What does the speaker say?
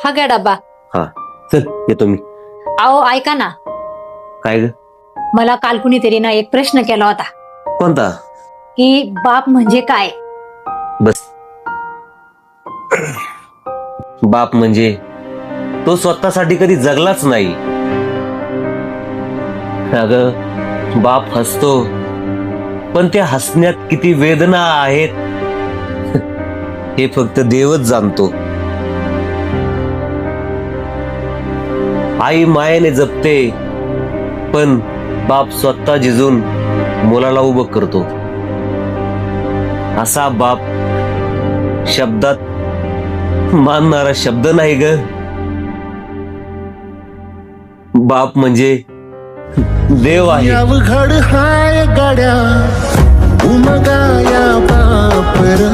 हा घ्या डब्बा. हा चल येतो मी. अहो ऐका ना, काय ग? मला काल कुणीतरी ना एक प्रश्न केला होता कोणता? की बाप म्हणजे काय. बस. बाप म्हणजे तो स्वतःसाठी कधी जगलाच नाही. अगं बाप हसतो, पण त्या हसण्यात किती वेदना आहेत हे फक्त देवच जाणतो. आई मायेने जपते, पण बाप स्वतः झिजून मुलाला उभं करतो. असा बाप शब्दात मानणारा शब्द नाही ग. बाप म्हणजे देव आहे. अवघड हाय गाड्या उमगाया बापर